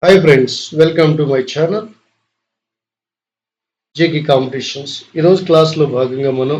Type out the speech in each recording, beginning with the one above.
Hi friends, welcome to my channel JK competitions. ఈరోజు క్లాస్లో భాగంగా మనం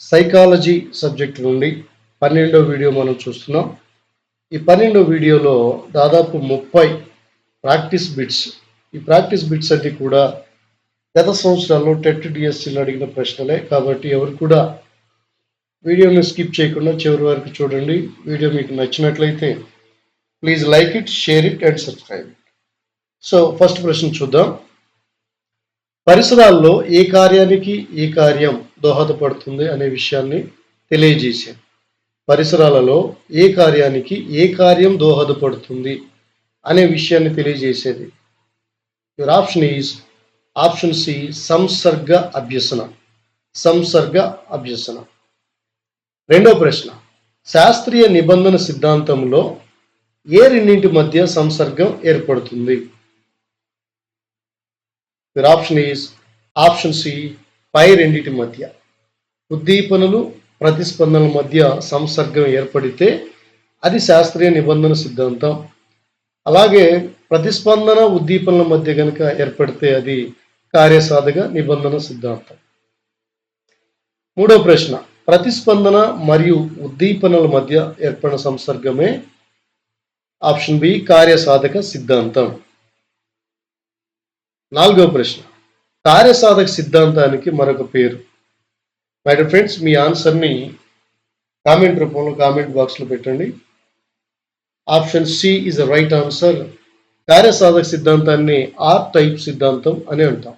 సైకాలజీ సబ్జెక్ట్ నుండి 12వ వీడియో మనం చూస్తున్నాం. ఈ 12వ వీడియోలో దాదాపు 30 ప్రాక్టీస్ బిట్స్. ఈ ప్రాక్టీస్ బిట్స్ అన్ని కూడా గత సంవత్సరాల్లో టెట్ డిఎస్సీలో అడిగిన ప్రశ్నలే కాబట్టి ఎవరు కూడా వీడియోని స్కిప్ చేయకుండా చివరి వరకు చూడండి. వీడియో మీకు నచ్చినట్లయితే please like it, share it and subscribe. So first ప్రశ్న చూద్దాం. పరిసరాల్లో ఏ కార్యానికి ఏ కార్యం దోహదపడుతుంది అనే విషయాన్ని తెలియజేశారు. పరిసరాలలో ఏ కార్యానికి ఏ కార్యం దోహదపడుతుంది అనే విషయాన్ని తెలియజేసేది. Your option is option C, సంసర్గ అభ్యసన. సంసర్గ అభ్యసన. రెండో ప్రశ్న, శాస్త్రీయ నిబంధన సిద్ధాంతంలో ఏ రెండింటి మధ్య సంసర్గం ఏర్పడుతుంది? Your option is option C, పై రెండిటి మధ్య. ఉద్దీపనలు ప్రతిస్పందనల మధ్య సంసర్గం ఏర్పడితే అది శాస్త్రీయ నిబంధన సిద్ధాంతం. అలాగే ప్రతిస్పందన ఉద్దీపనల మధ్య కనుక ఏర్పడితే అది కార్యసాధక నిబంధన సిద్ధాంతం. మూడో ప్రశ్న, ప్రతిస్పందన మరియు ఉద్దీపనల మధ్య ఏర్పడిన సంసర్గమే ఆప్షన్ బి కార్యసాధక సిద్ధాంతం. నాలుగో ప్రశ్న, కార్యసాధక సిద్ధాంతానికి మరొక పేరు. మై డియర్ ఫ్రెండ్స్, మీ ఆన్సర్ని కామెంట్ రూపంలో కామెంట్ బాక్స్లో పెట్టండి. Option C is the right answer. కార్యసాధక సిద్ధాంతాన్ని ఆర్ టైప్ సిద్ధాంతం అని అంటాం.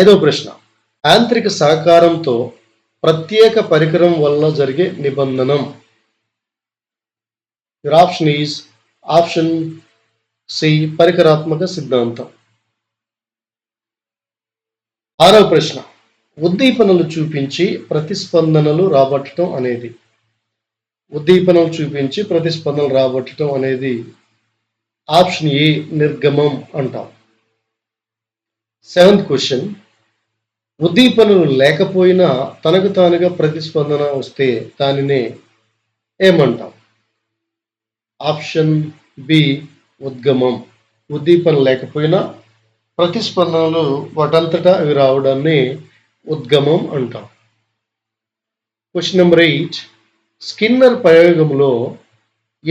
ఐదో ప్రశ్న, యాంత్రిక సహకారంతో ప్రత్యేక పరికరం వల్ల జరిగే నిబంధనం. Your option is option C, పరికరాత్మక సిద్ధాంతం. ఆరవ ప్రశ్న, ఉద్దీపనలు చూపించి ప్రతిస్పందనలు రాబట్టడం అనేది. ఉద్దీపనలు చూపించి ప్రతిస్పందనలు రాబట్టడం అనేది ఆప్షన్ ఏ, నిర్గమం అంటాం. సెవెంత్ క్వశ్చన్, ఉద్దీపనలు లేకపోయినా తనకు తానుగా ప్రతిస్పందన వస్తే దానినే ఏమంటాం? ఆప్షన్ బి, ఉద్గమం. ఉద్దీపన లేకపోయినా ప్రతిస్పందనలు వాటంతటా అవి రావడాన్ని ఉద్గమం అంటాం. క్వశ్చన్ నెంబర్ 8, స్కిన్నర్ ప్రయోగంలో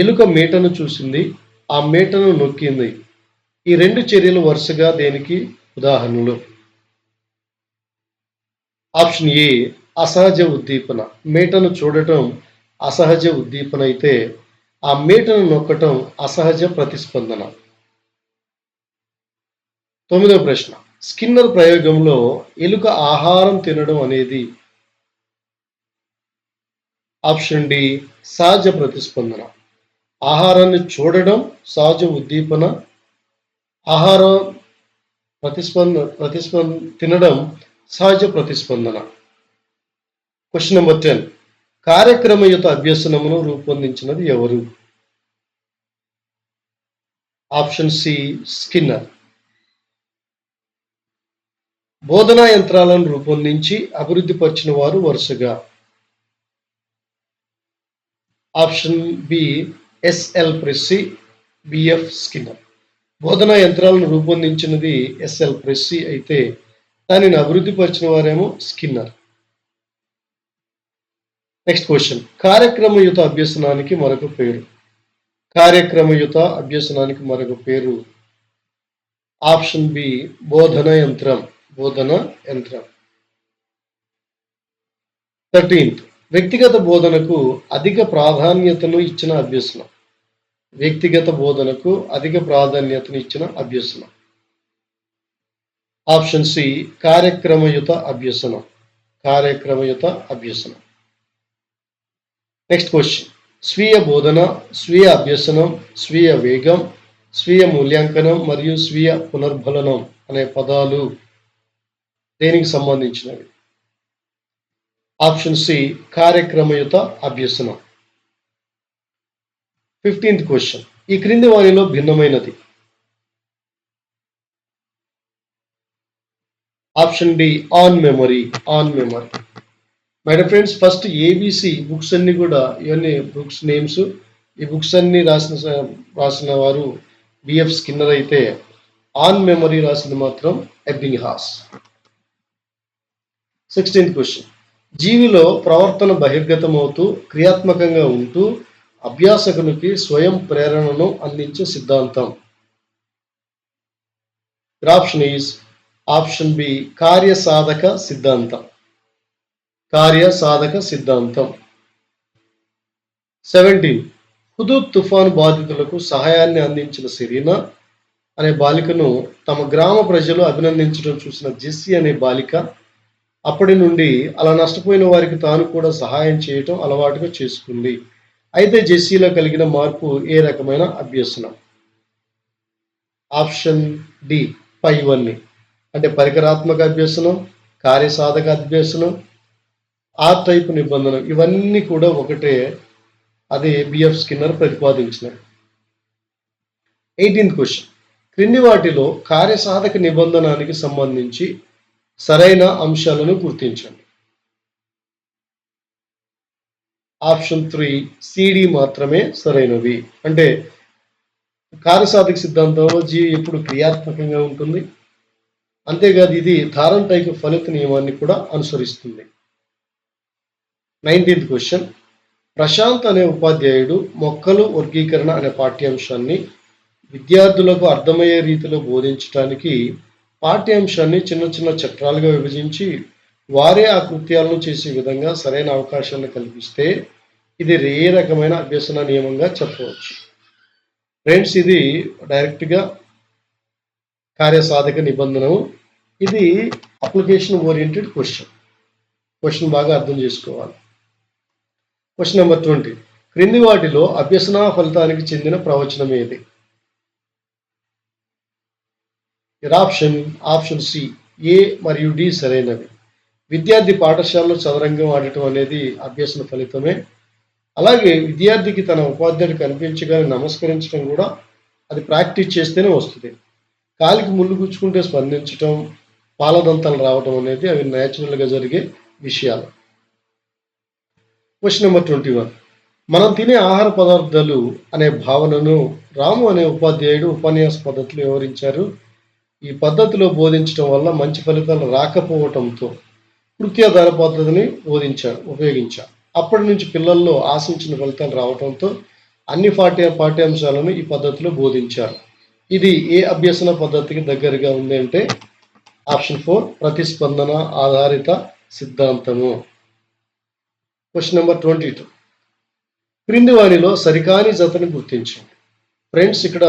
ఎలుక మేటను చూసింది, ఆ మేటను నొక్కింది. ఈ రెండు చర్యలు వరుసగా దేనికి ఉదాహరణలు? ఆప్షన్ ఏ, అసహజ ఉద్దీపన. మేటను చూడటం అసహజ ఉద్దీపన అయితే ఆ మేటను నొక్కటం అసహజ ప్రతిస్పందన. తొమ్మిదవ ప్రశ్న, స్కిన్నర్ ప్రయోగంలో ఎలుక ఆహారం తినడం అనేది ఆప్షన్ డి, సహజ ప్రతిస్పందన. ఆహారాన్ని చూడడం సహజ ఉద్దీపన, ఆహారం తినడం సహజ ప్రతిస్పందన. క్వశ్చన్ నెంబర్ 10, కార్యక్రమయుత అభ్యసనమును రూపొందించినది ఎవరు? Option C, Skinner. బోధనా యంత్రాలను రూపొందించి అభివృద్ధి పరిచిన వారు వరుసగా. Option B, SL Pressey, BF Skinner. బోధనా యంత్రాలను రూపొందించినది ఎస్ఎల్ ప్రెస్సీ అయితే దానిని అభివృద్ధి పరిచిన వారేమో స్కిన్నర్. నెక్స్ట్ క్వశ్చన్, కార్యక్రమయుత అభ్యసనానికి మరొక పేరు. కార్యక్రమయుత అభ్యసనానికి మరొక పేరు ఆప్షన్ బి, బోధన యంత్రం. బోధన యంత్రం. 13th, వ్యక్తిగత బోధనకు అధిక ప్రాధాన్యతను ఇచ్చిన అభ్యసనం. వ్యక్తిగత బోధనకు అధిక ప్రాధాన్యతను ఇచ్చిన అభ్యసనం. ఆప్షన్ సి, కార్యక్రమయుత అభ్యసనం. కార్యక్రమయుత అభ్యసనం. నెక్స్ట్ క్వశ్చన్, స్వీయ బోధన, స్వీయ అభ్యసనం, స్వీయ వేగం, స్వీయ మూల్యాంకనం మరియు స్వీయ పునర్బలనం అనే పదాలు దేనికి సంబంధించినవి? ఆప్షన్ సి, కార్యక్రమయుత అభ్యసనం. 15th క్వశ్చన్, ఈ క్రింది వానిలో భిన్నమైనది. Option D, on memory. On memory. My dear friends, first A B C books అన్ని కూడా ఇవన్నీ బుక్స్ నేమ్స్ ఈ బుక్స్ అన్ని రాసిన వారు బిఎఫ్ స్కిన్నర్ అయితే ఆన్ మెమరీ రాసింది మాత్రం ఎబ్బింగ్హాస్. 16th question. జీవిలో ప్రవర్తన బహిర్గతమవుతూ క్రియాత్మకంగా ఉంటూ అభ్యాసకునికి స్వయం ప్రేరణను అందించే సిద్ధాంతం. ఆప్షన్ ఈజ్ ఆప్షన్ బి కార్యసాధక సిద్ధాంతం. కార్యసాధక సిద్ధాంతం. 17. హుదూద్ తుఫాను బాధితులకు సహాయాన్ని అందించిన సెరీనా అనే బాలికను తమ గ్రామ ప్రజలు అభినందించడం చూసిన జెస్సీ అనే బాలిక అప్పటి నుండి అలా నష్టపోయిన వారికి తాను కూడా సహాయం చేయటం అలవాటుగా చేసుకుంది. అయితే జెస్సీలో కలిగిన మార్పు ఏ రకమైన అభ్యసనం? ఆప్షన్ డి పైవన్నీ, అంటే పరికరాత్మక అభ్యసనం, కార్యసాధక అభ్యసనం, ఆ టైపు నిబంధన, ఇవన్నీ కూడా ఒకటే. అది బిఎఫ్ స్కిన్నర్ ప్రతిపాదించినది. 18th question. క్రింది వాటిలో కార్యసాధక నిబంధనానికి సంబంధించి సరైన అంశాలను గుర్తించండి. ఆప్షన్ 3 సిడి మాత్రమే సరైనవి. అంటే కార్యసాధక సిద్ధాంతంలో జీవి ఎప్పుడు క్రియాత్మకంగా ఉంటుంది, అంతేకాదు ఇది థారంటైక్ ఫలిత నియమాన్ని కూడా అనుసరిస్తుంది. 19th question. ప్రశాంత్ అనే ఉపాధ్యాయుడు మొక్కలు వర్గీకరణ అనే పాఠ్యాంశాన్ని విద్యార్థులకు అర్థమయ్యే రీతిలో బోధించడానికి పాఠ్యాంశాన్ని చిన్న చిన్న చట్రాలుగా విభజించి వారే ఆ కృత్యాలను చేసే విధంగా సరైన అవకాశాన్ని కల్పిస్తే ఇది ఏ రకమైన అభ్యసన నియమంగా చెప్పవచ్చు? ఫ్రెండ్స్, ఇది డైరెక్ట్గా కార్యసాధక నిబంధనము. ఇది అప్లికేషన్ ఓరియంటెడ్ క్వశ్చన్ బాగా అర్థం చేసుకోవాలి. Question number 20. క్రింది వాటిలో అభ్యసన ఫలితానికి చెందిన ప్రవచనం ఏది? ఆప్షన్ సి ఏ మరియు డి సరైనవి. విద్యార్థి పాఠశాలలో చదరంగం ఆడటం అనేది అభ్యసన ఫలితమే. అలాగే విద్యార్థికి తన ఉపాధ్యాయుడు కనిపించగానే నమస్కరించడం కూడా అది ప్రాక్టీస్ చేస్తేనే వస్తుంది. కాలికి ముళ్ళు గుచ్చుకుంటే స్పందించటం, పాలదంతాలు రావటం అనేది అవి న్యాచురల్గా జరిగే విషయాలు. Question number 21. మనం తినే ఆహార పదార్థాలు అనే భావనను రాము అనే ఉపాధ్యాయుడు ఉపన్యాస పద్ధతిలో వివరించారు. ఈ పద్ధతిలో బోధించడం వల్ల మంచి ఫలితాలు రాకపోవటంతో కృత్యాధార పద్ధతిని ఉపయోగించారు. అప్పటి నుంచి పిల్లల్లో ఆశించిన ఫలితాలు రావడంతో అన్ని పాఠ్యాంశాలను ఈ పద్ధతిలో బోధించారు. ఇది ఏ అభ్యసన పద్ధతికి దగ్గరగా ఉంది అంటే ఆప్షన్ 4 ప్రతిస్పందన ఆధారిత సిద్ధాంతము. Question number 22. క్రింది వారిలో సరికాని జతని గుర్తించండి. ఫ్రెండ్స్, ఇక్కడ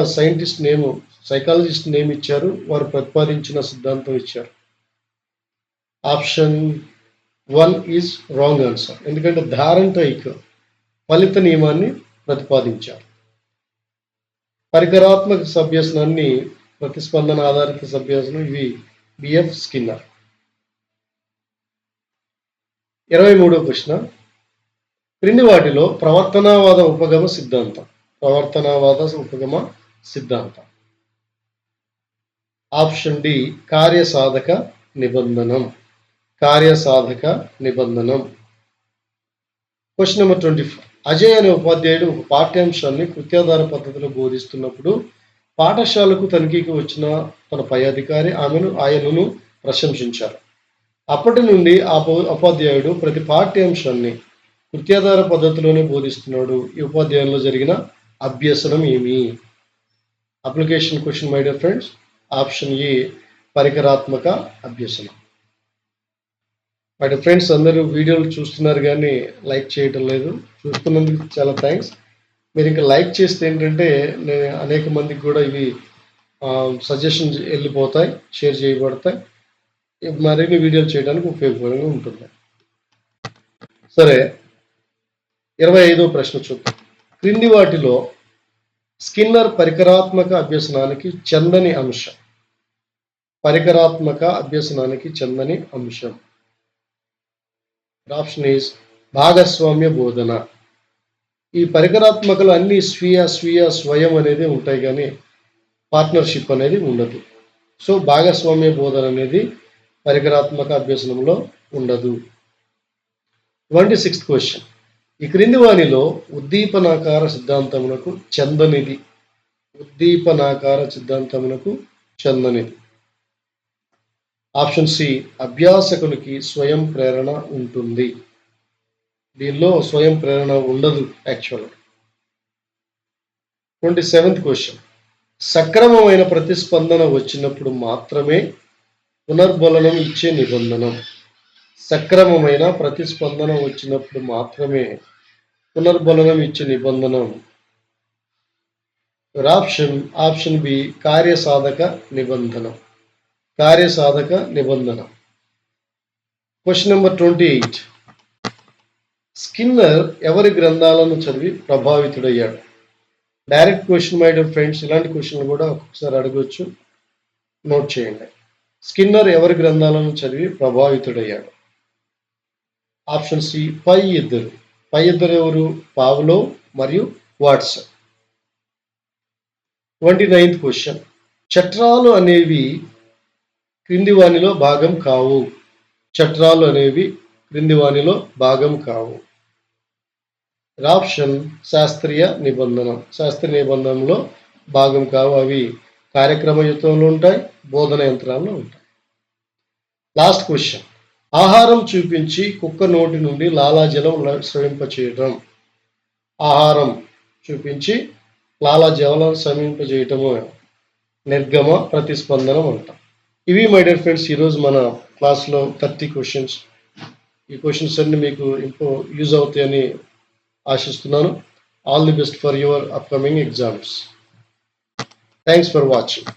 సైకాలజిస్ట్ నేమ్ ఇచ్చారు, వారు ప్రతిపాదించిన సిద్ధాంతం ఇచ్చారు. ఆప్షన్ 1 ఈజ్ రాంగ్ ఆన్సర్, ఎందుకంటే థారంటైక్ ఫలిత నియమాన్ని ప్రతిపాదించారు. పరికరాత్మక అభ్యసనాన్ని ప్రతిస్పందన ఆధారిత అభ్యసనం ఇవి బిఎఫ్ స్కిన్నర్. 23వ ప్రశ్న. క్రింది వాటిలో ప్రవర్తనవాద ఉపగమ సిద్ధాంతం. ఆప్షన్ డి కార్యసాధక నిబంధనం. Question number 24. అజయ్ అనే ఉపాధ్యాయుడు ఒక పాఠ్యాంశాన్ని కృత్యాధార పద్ధతిలో బోధిస్తున్నప్పుడు పాఠశాలకు తనిఖీకి వచ్చిన తన పై అధికారి ఆయనను ప్రశంసించారు. అప్పటి నుండి ఆ ఉపాధ్యాయుడు ప్రతి పాఠ్యాంశాన్ని కృత్యాధార పద్ధతిలోనే బోధిస్తున్నాడు. ఈ ఉపాధ్యాయంలో జరిగిన అభ్యసనం ఏమి? Application question my dear friends. Option A పరికరాత్మక అభ్యసనం. మై డియర్ ఫ్రెండ్స్, అందరూ వీడియోలు చూస్తున్నారు కానీ లైక్ చేయటం లేదు. చూస్తున్నందుకు చాలా థ్యాంక్స్. మీరు ఇంకా లైక్ చేస్తే ఏంటంటే అనేక మందికి కూడా ఇవి సజెషన్స్ వెళ్ళిపోతాయి, షేర్ చేయబడతాయి, మరిన్ని వీడియోలు చేయడానికి ఉపయోగకరంగా ఉంటుంది. సరే, 25వ ప్రశ్న చూద్దాం. క్రింది వాటిలో స్కిన్నర్ పరికరాత్మక అభ్యసనానికి చెందని అంశం. ఆప్షన్ ఈజ్ భాగస్వామ్య బోధన. ఈ పరికరాత్మకలు అన్ని స్వయం అనేది ఉంటాయి కానీ పార్ట్నర్షిప్ అనేది ఉండదు. సో భాగస్వామ్య బోధన అనేది పరికరాత్మక అభ్యసనంలో ఉండదు. 26th question. ఈ క్రింది వానిలో ఉద్దీపనాకార సిద్ధాంతమునకు చెందనిది. ఉద్దీపనాకార సిద్ధాంతమునకు చెందనిది. ఆప్షన్ సి, అభ్యాసకునికి స్వయం ప్రేరణ ఉంటుంది. దీనిలో స్వయం ప్రేరణ ఉండదు యాక్చువల్గా. 27th question. సక్రమమైన ప్రతిస్పందన వచ్చినప్పుడు మాత్రమే పునర్బలనం ఇచ్చే నిబంధన. సక్రమమైన ప్రతిస్పందన వచ్చినప్పుడు మాత్రమే పునర్బలనం ఇచ్చే నిబంధన. ఆప్షన్ బి, కార్యసాధక నిబంధన. కార్యసాధక నిబంధన. Question number 28. స్కిన్నర్ ఎవరి గ్రంథాలను చదివి ప్రభావితుడయ్యాడు? Direct question my dear friends. ఇలాంటి క్వశ్చన్లు కూడా ఒక్కొక్కసారి అడగొచ్చు, నోట్ చేయండి. స్కిన్నర్ ఎవరి గ్రంథాలను చదివి ప్రభావితుడయ్యాడు? ఆప్షన్ సి, పై ఇద్దరు. పై ఇద్దరు ఎవరు? పావ్లోవ్ మరియు వాట్సన్. 29th question. చట్రాలు అనేవి క్రింది వానిలో భాగం కావు. చట్రాలు అనేవి క్రింది వానిలో భాగం కావు. ఆప్షన్ శాస్త్రీయ నిబంధన. శాస్త్రీయ నిబంధనలో భాగం కావు. అవి కార్యక్రమయుతంలో ఉంటాయి, బోధన యంత్రాల్లో ఉంటాయి. Last question. ఆహారం చూపించి కుక్క నోటి నుండి లాలాజలం స్రవింపచేయటం. ఆహారం చూపించి లాలాజలం స్రవింపజేయటము నిర్గమ ప్రతిస్పందనం అంటాం. ఇవి మై డియర్ ఫ్రెండ్స్ ఈరోజు మన క్లాస్లో 30 క్వశ్చన్స్. ఈ క్వశ్చన్స్ అన్ని మీకు యూజ్ అవుతాయని ఆశిస్తున్నాను. All the best for your upcoming exams. Thanks for watching.